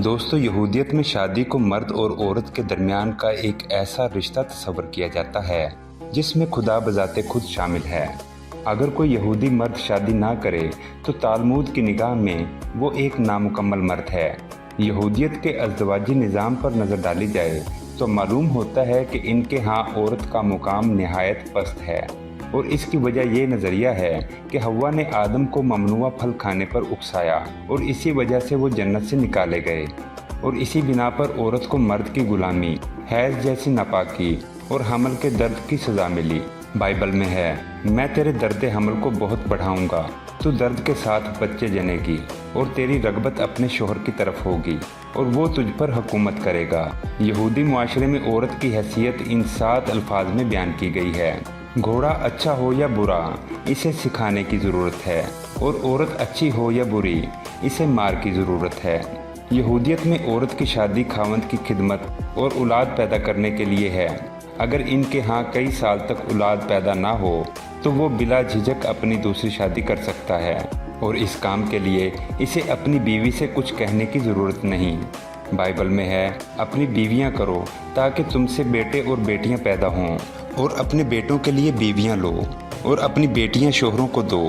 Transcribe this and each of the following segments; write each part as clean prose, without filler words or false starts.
दोस्तों, यहूदियत में शादी को मर्द और औरत के दरमियान का एक ऐसा रिश्ता तस्वर किया जाता है जिसमें खुदा बजाते खुद शामिल है। अगर कोई यहूदी मर्द शादी ना करे तो तालमूद की निगाह में वो एक नामुकम्मल मर्द है। यहूदियत के अज़दवाजी निज़ाम पर नज़र डाली जाए तो मालूम होता है कि इनके यहाँ औरत का मुकाम निहायत पस्त है, और इसकी वजह ये नज़रिया है कि हव्वा ने आदम को ममनुआ फल खाने पर उकसाया और इसी वजह से वो जन्नत से निकाले गए, और इसी बिना पर औरत को मर्द की गुलामी, हैज़ जैसी नापाकी और हमल के दर्द की सज़ा मिली। बाइबल में है, मैं तेरे दर्द हमल को बहुत बढ़ाऊंगा, तू दर्द के साथ बच्चे जनेगी और तेरी रगबत अपने शोहर की तरफ होगी और वो तुझ पर हुकूमत करेगा। यहूदी मुआशरे में औरत की हैसियत इन 7 अल्फाज में बयान की गई है। घोड़ा अच्छा हो या बुरा, इसे सिखाने की ज़रूरत है, और औरत अच्छी हो या बुरी, इसे मार की ज़रूरत है। यहूदियत में औरत की शादी खावंद की खिदमत और औलाद पैदा करने के लिए है। अगर इनके यहाँ कई साल तक औलाद पैदा ना हो तो वो बिला झिझक अपनी दूसरी शादी कर सकता है, और इस काम के लिए इसे अपनी बीवी से कुछ कहने की ज़रूरत नहीं। बाइबल में है, अपनी बीवियां करो ताकि तुमसे बेटे और बेटियां पैदा हों, और अपने बेटों के लिए बीवियां लो, और अपनी बेटियां शोहरों को दो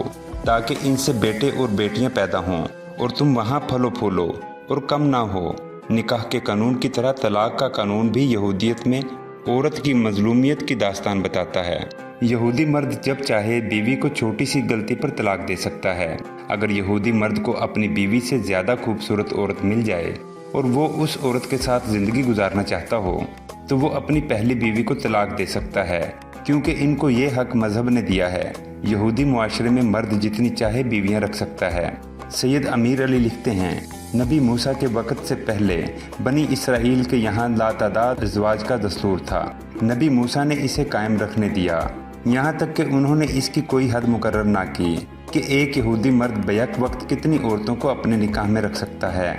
ताकि इनसे बेटे और बेटियां पैदा हों, और तुम वहां फलो फूलो और कम ना हो। निकाह के कानून की तरह तलाक का कानून भी यहूदियत में औरत की मजलूमियत की दास्तान बताता है। यहूदी मर्द जब चाहे बीवी को छोटी सी गलती पर तलाक दे सकता है। अगर यहूदी मर्द को अपनी बीवी से ज़्यादा खूबसूरत औरत मिल जाए और वो उस औरत के साथ ज़िंदगी गुजारना चाहता हो तो वो अपनी पहली बीवी को तलाक दे सकता है, क्योंकि इनको ये हक मजहब ने दिया है। यहूदी मुआशरे में मर्द जितनी चाहे बीवियां रख सकता है। सैयद अमीर अली लिखते हैं, नबी मूसा के वक़्त से पहले बनी इसराइल के यहाँ लातादाद अज़वाज का दस्तूर था। नबी मूसा ने इसे कायम रखने दिया, यहाँ तक कि उन्होंने इसकी कोई हद मुकर्रर ना की कि एक यहूदी मर्द बैक वक्त कितनी औरतों को अपने निकाह में रख सकता है।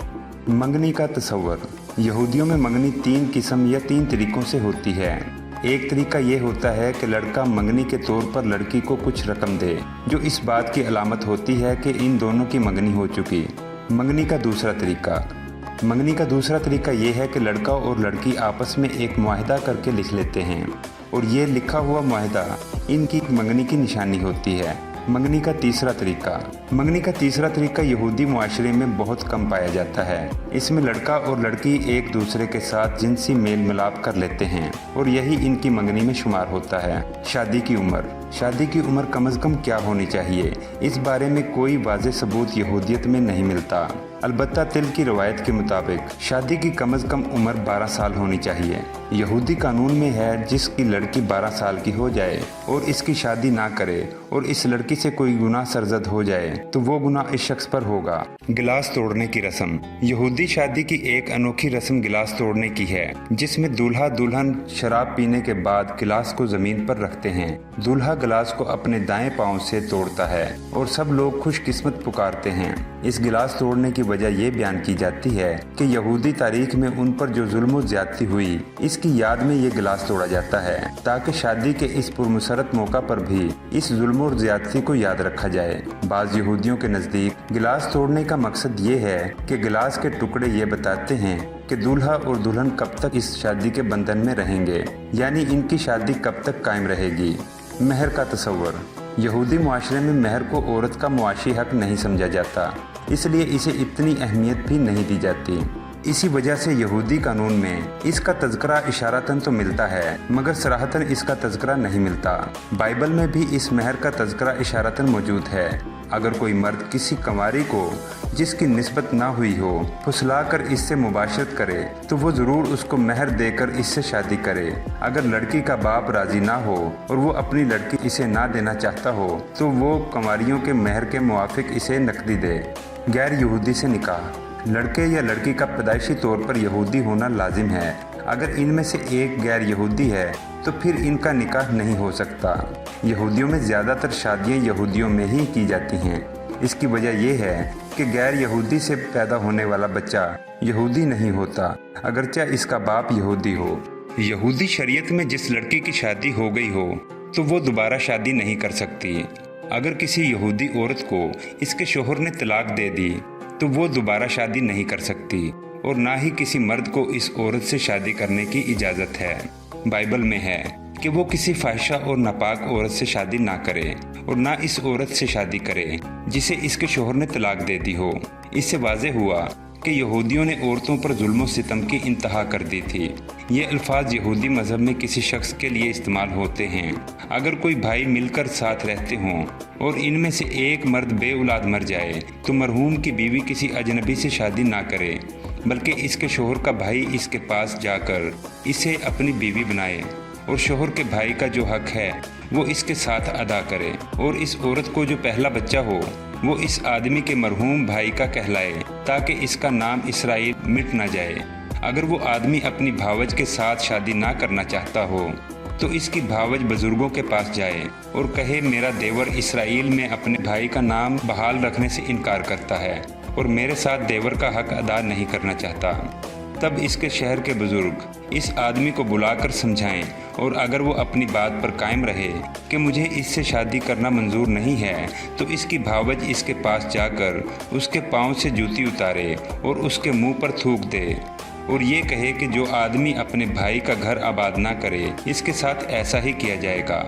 मंगनी का तस्वर। यहूदियों में मंगनी 3 किस्म या 3 तरीक़ों से होती है। एक तरीका ये होता है कि लड़का मंगनी के तौर पर लड़की को कुछ रकम दे, जो इस बात की अलामत होती है कि इन दोनों की मंगनी हो चुकी। मंगनी का दूसरा तरीका ये है कि लड़का और लड़की आपस में एक मुआहदा करके लिख लेते हैं, और ये लिखा हुआ मुआहदा इनकी मंगनी की निशानी होती है। मंगनी का तीसरा तरीका यहूदी मुआशरे में बहुत कम पाया जाता है। इसमें लड़का और लड़की एक दूसरे के साथ जिनसी मेल मिलाप कर लेते हैं, और यही इनकी मंगनी में शुमार होता है। शादी की उम्र कम अज़ कम क्या होनी चाहिए, इस बारे में कोई वाज़ेह सबूत यहूदियत में नहीं मिलता। अलबत्ता तिल की रवायत के मुताबिक शादी की कम अज़ कम उम्र 12 साल होनी चाहिए। यहूदी कानून में है, जिसकी लड़की 12 साल की हो जाए और इसकी शादी ना करे और इस लड़की से कोई गुनाह सरजद हो जाए तो वो गुनाह इस शख्स पर होगा। गिलास तोड़ने की रस्म। यहूदी शादी की एक अनोखी रस्म गिलास तोड़ने की है, जिसमें दूल्हा दुल्हन शराब पीने के बाद गिलास को जमीन पर रखते हैं। दूल्हा गिलास को अपने दाएं पांव से तोड़ता है और सब लोग खुशकिस्मत पुकारते हैं। इस गिलास तोड़ने की वजह ये बयान की जाती है कि यहूदी तारीख में उन पर जो जुल्म और ज्यादती हुई, इसकी याद में ये गिलास तोड़ा जाता है, ताकि शादी के इस पुरमसरत मौका पर भी इस जुल्म और ज्यादती को याद रखा जाए। बाज़ यहूदियों के नज़दीक गिलास तोड़ने का मकसद ये है कि गिलास के टुकड़े ये बताते हैं कि दूल्हा और दुल्हन कब तक इस शादी के बंधन में रहेंगे, यानी इनकी शादी कब तक कायम रहेगी। महर का तस्वर। यहूदी मुआशरे में महर को औरत का मुआशी हक नहीं समझा जाता, इसलिए इसे इतनी अहमियत भी नहीं दी जाती। इसी वजह से यहूदी कानून में इसका तज़किरा इशारतन तो मिलता है, मगर सराहतन इसका तज़किरा नहीं मिलता। बाइबल में भी इस महर का तज़किरा इशारतन मौजूद है। अगर कोई मर्द किसी कंवारी को जिसकी निस्बत ना हुई हो फुसला कर इससे मुबाशरत करे तो वो ज़रूर उसको महर देकर इससे शादी करे। अगर लड़की का बाप राज़ी ना हो और वो अपनी लड़की इसे ना देना चाहता हो तो वो कंवारियों के महर के मुआफिक इसे नकदी दे। गैर यहूदी से निकाह। लड़के या लड़की का पैदाइशी तौर पर यहूदी होना लाजिम है। अगर इनमें से एक गैर यहूदी है तो फिर इनका निकाह नहीं हो सकता। यहूदियों में ज़्यादातर शादियाँ यहूदियों में ही की जाती हैं। इसकी वजह यह है कि गैर यहूदी से पैदा होने वाला बच्चा यहूदी नहीं होता, अगरचे इसका बाप यहूदी हो। यहूदी शरीयत में जिस लड़की की शादी हो गई हो तो वो दोबारा शादी नहीं कर सकती। अगर किसी यहूदी औरत को इसके शोहर ने तलाक दे दी तो वो दोबारा शादी नहीं कर सकती और ना ही किसी मर्द को इस औरत से शादी करने की इजाज़त है। बाइबल में है कि वो किसी फाहिशा और नापाक औरत से शादी ना करे और ना इस औरत से शादी करे जिसे इसके शोहर ने तलाक दे दी हो। इससे वाज़ेह हुआ कि यहूदियों ने औरतों पर जुल्म सितम की इंतहा कर दी थी। ये अल्फाज यहूदी मज़हब में किसी शख्स के लिए इस्तेमाल होते हैं अगर कोई भाई मिलकर साथ रहते हों और इनमें से एक मर्द बे औलाद मर जाए तो मरहूम की बीवी किसी अजनबी से शादी ना करे, बल्कि इसके शोहर का भाई इसके पास जाकर इसे अपनी बीवी बनाए और शोहर के भाई का जो हक है वो इसके साथ अदा करे और इस औरत को जो पहला बच्चा हो वो इस आदमी के मरहूम भाई का कहलाए ताकि इसका नाम इसराइल मिट ना जाए। अगर वो आदमी अपनी भावज के साथ शादी ना करना चाहता हो तो इसकी भावज बुजुर्गों के पास जाए और कहे मेरा देवर इसराइल में अपने भाई का नाम बहाल रखने से इनकार करता है और मेरे साथ देवर का हक अदा नहीं करना चाहता। तब इसके शहर के बुजुर्ग इस आदमी को बुलाकर समझाएं और अगर वो अपनी बात पर कायम रहे कि मुझे इससे शादी करना मंजूर नहीं है तो इसकी भावज इसके पास जाकर उसके पाँव से जूती उतारे और उसके मुंह पर थूक दे और ये कहे कि जो आदमी अपने भाई का घर आबाद ना करे इसके साथ ऐसा ही किया जाएगा।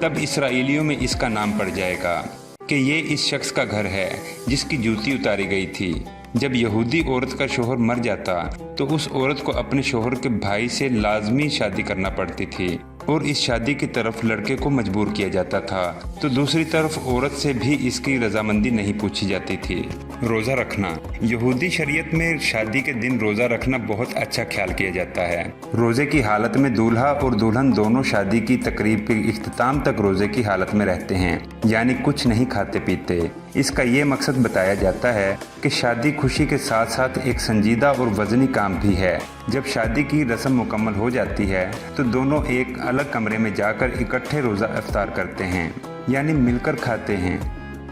तब इसराइलियों में इसका नाम पड़ जाएगा कि ये इस शख्स का घर है जिसकी जूती उतारी गई थी। जब यहूदी औरत का शोहर मर जाता तो उस औरत को अपने शोहर के भाई से लाजमी शादी करना पड़ती थी और इस शादी की तरफ लड़के को मजबूर किया जाता था, तो दूसरी तरफ औरत से भी इसकी रजामंदी नहीं पूछी जाती थी। रोज़ा रखना। यहूदी शरीयत में शादी के दिन रोज़ा रखना बहुत अच्छा ख्याल किया जाता है। रोज़े की हालत में दूल्हा और दुल्हन दोनों शादी की तकरीब के इख्तिताम तक रोज़े की हालत में रहते हैं, यानी कुछ नहीं खाते पीते। इसका ये मकसद बताया जाता है कि शादी खुशी के साथ साथ एक संजीदा और वज़नी काम भी है। जब शादी की रस्म मुकम्मल हो जाती है तो दोनों एक अलग कमरे में जाकर इकट्ठे रोज़ा इफ्तार करते हैं, यानी मिलकर खाते हैं।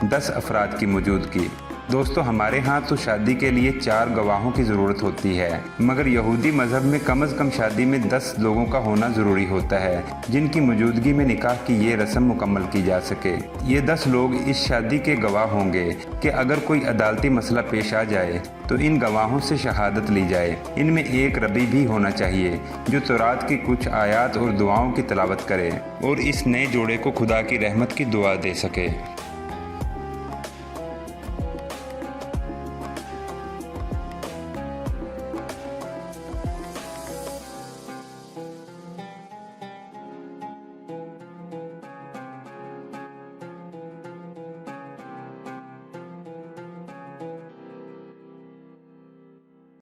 10 अफराद की मौजूदगी। दोस्तों, हमारे यहाँ तो शादी के लिए 4 गवाहों की ज़रूरत होती है, मगर यहूदी मज़हब में कम से कम शादी में 10 लोगों का होना ज़रूरी होता है जिनकी मौजूदगी में निकाह की ये रस्म मुकम्मल की जा सके। ये 10 लोग इस शादी के गवाह होंगे कि अगर कोई अदालती मसला पेश आ जाए तो इन गवाहों से शहादत ली जाए। इनमें एक रबी भी होना चाहिए जो तौरात की कुछ आयात और दुआओं की तिलावत करे और इस नए जोड़े को खुदा की रहमत की दुआ दे सके।